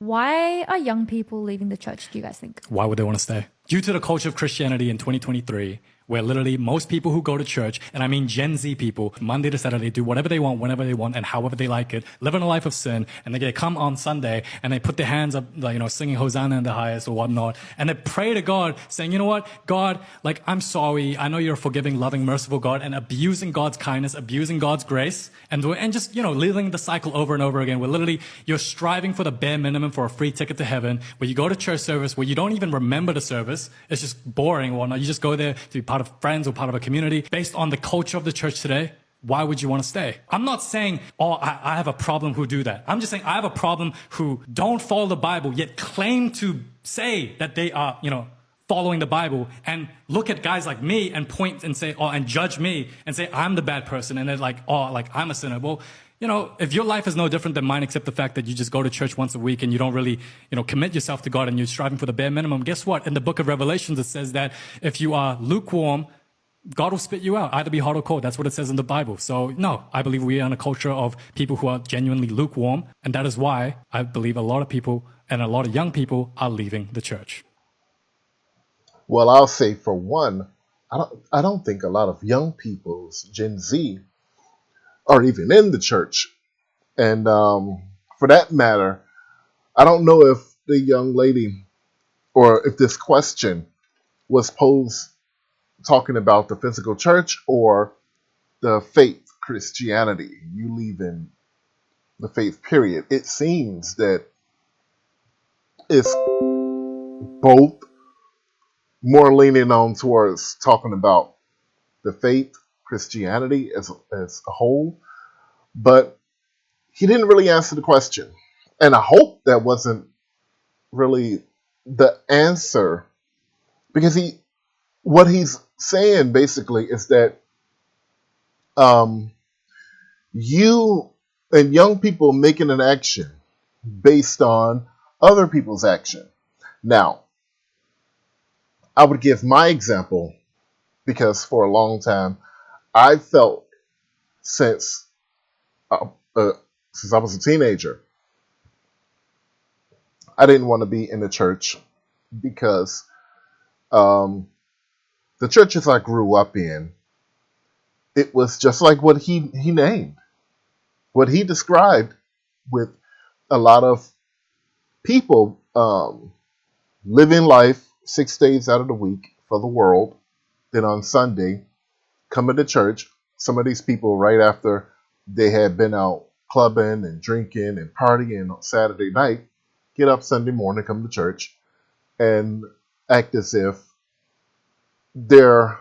Why are young people leaving the church, do you guys think? Why would they want to stay? Due to the culture of Christianity in 2023, where literally most people who go to church, and I mean Gen Z people, Monday to Saturday, do whatever they want, whenever they want, and however they like it, living a life of sin, and they come on Sunday, and they put their hands up, like, singing Hosanna in the highest or whatnot, and they pray to God, saying, you know what, God, like, I'm sorry, I know you're a forgiving, loving, merciful God, and abusing God's kindness, abusing God's grace, and just, living the cycle over and over again, where literally you're striving for the bare minimum for a free ticket to heaven, where you go to church service, where you don't even remember the service, it's just boring or whatnot, you just go there to be part of friends or part of a community. Based on the culture of the church today, why would you want to stay? I'm not saying, I have a problem who do that. I'm just saying I have a problem who don't follow the Bible, yet claim to say that they are, following the Bible, and look at guys like me and point and say, and judge me and say I'm the bad person, and they're like, I'm a sinner. Well, if your life is no different than mine, except the fact that you just go to church once a week and you don't really, commit yourself to God and you're striving for the bare minimum, guess what? In the book of Revelations, it says that if you are lukewarm, God will spit you out, either be hot or cold. That's what it says in the Bible. So no, I believe we are in a culture of people who are genuinely lukewarm. And that is why I believe a lot of people and a lot of young people are leaving the church. Well, I'll say for one, I don't think a lot of young people's Gen Z are even in the church. And for that matter, I don't know if the young lady or if this question was posed talking about the physical church or the faith Christianity. You leaving the faith, period. It seems that it's both, more leaning on towards talking about the faith Christianity as a whole. But he didn't really answer the question. And I hope that wasn't really the answer, because what he's saying basically is that you and young people making an action based on other people's action. Now, I would give my example because for a long time I felt since uh, uh, since I was a teenager, I didn't want to be in the church because um, the churches I grew up in, it was just like what he named, what he described, with a lot of people living life 6 days out of the week for the world. Then on Sunday, coming to church. Some of these people, right after they had been out clubbing and drinking and partying on Saturday night, get up Sunday morning, come to church, and act as if they're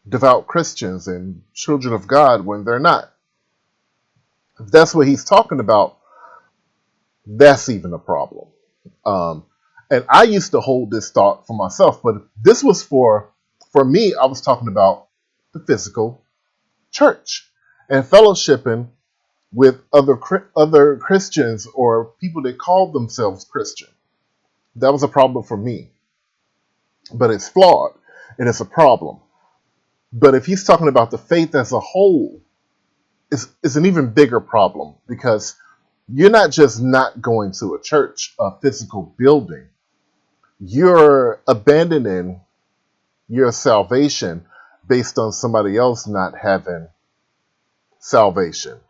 devout Christians and children of God when they're not. If that's what he's talking about, that's even a problem. And I used to hold this thought for myself, but this was for me. I was talking about the physical church and fellowshipping with other Christians or people that called themselves Christian. That was a problem for me, but it's flawed and it's a problem. But if he's talking about the faith as a whole, it's an even bigger problem, because you're not just not going to a church, a physical building. You're abandoning your salvation based on somebody else not having salvation.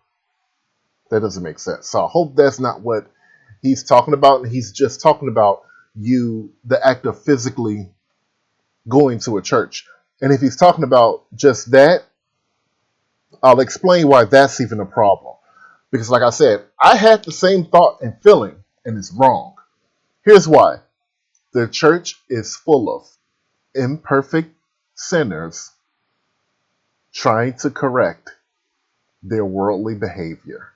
That doesn't make sense. So I hope that's not what he's talking about. And he's just talking about the act of physically going to a church. And if he's talking about just that, I'll explain why that's even a problem. Because like I said, I had the same thought and feeling, and it's wrong. Here's why. The church is full of imperfect sinners trying to correct their worldly behavior.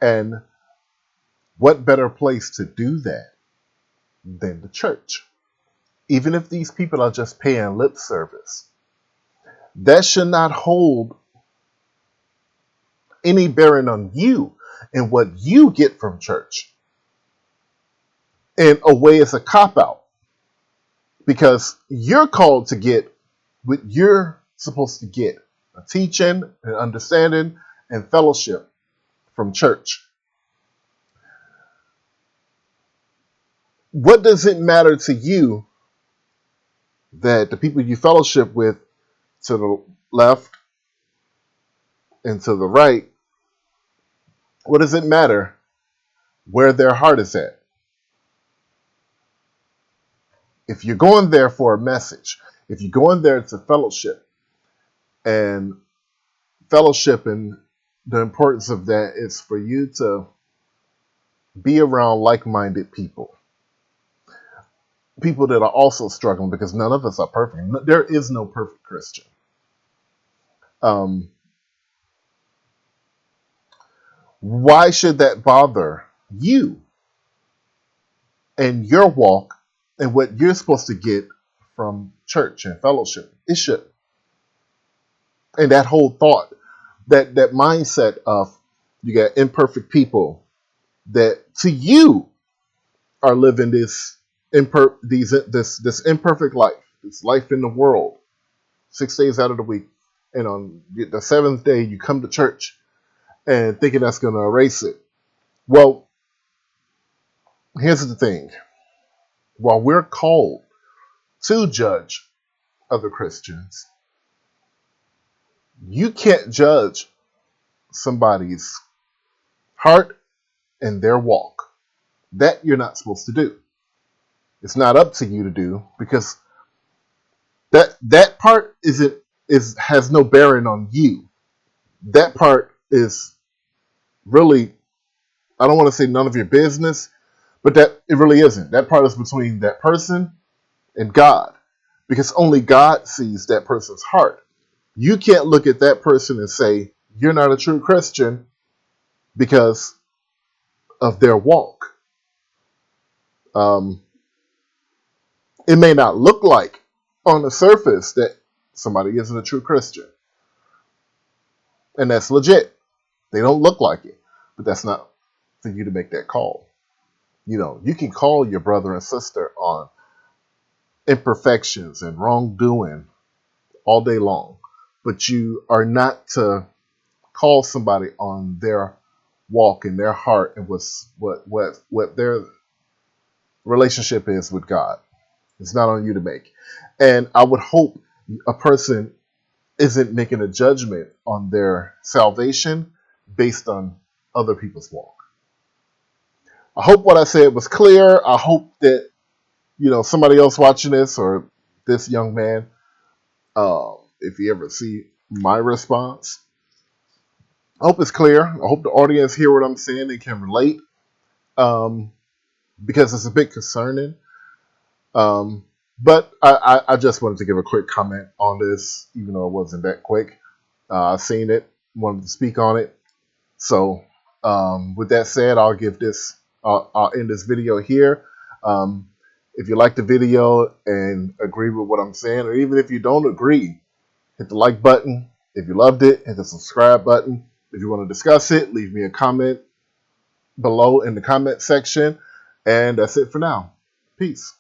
And what better place to do that than the church? Even if these people are just paying lip service, that should not hold any bearing on you and what you get from church. In a way, it's a cop-out, because you're called to get what you're supposed to get: a teaching, an understanding, and fellowship from church. What does it matter to you that the people you fellowship with to the left and to the right, what does it matter where their heart is at? If you're going there for a message, if you're going there to fellowship, and fellowship and the importance of that is for you to be around like-minded people, people that are also struggling, because none of us are perfect. There is no perfect Christian. Why should that bother you and your walk and what you're supposed to get from church and fellowship? It should. And that whole thought, that mindset of you got imperfect people that to you are living this imperfect life, this life in the world, 6 days out of the week, and on the seventh day you come to church and thinking that's going to erase it. Well, here's the thing. While we're called to judge other Christians, you can't judge somebody's heart and their walk. That you're not supposed to do. It's not up to you to do, because that part has no bearing on you. That part is really, I don't want to say none of your business, but that it really isn't. That part is between that person and God, because only God sees that person's heart. You can't look at that person and say you're not a true Christian because of their walk. It may not look like on the surface that somebody isn't a true Christian, and that's legit. They don't look like it, but that's not for you to make that call. You can call your brother and sister on imperfections and wrongdoing all day long, but you are not to call somebody on their walk and their heart and what their relationship is with God. It's not on you to make. And I would hope a person isn't making a judgment on their salvation based on other people's walk. I hope what I said was clear. I hope that somebody else watching this, or this young man, if you ever see my response, I hope it's clear. I hope the audience hear what I'm saying. They can relate, because it's a bit concerning. But I just wanted to give a quick comment on this, even though it wasn't that quick. I've seen it, wanted to speak on it. So with that said, I'll end this video here. If you like the video and agree with what I'm saying, or even if you don't agree, hit the like button. If you loved it, hit the subscribe button. If you want to discuss it, leave me a comment below in the comment section. And that's it for now. Peace.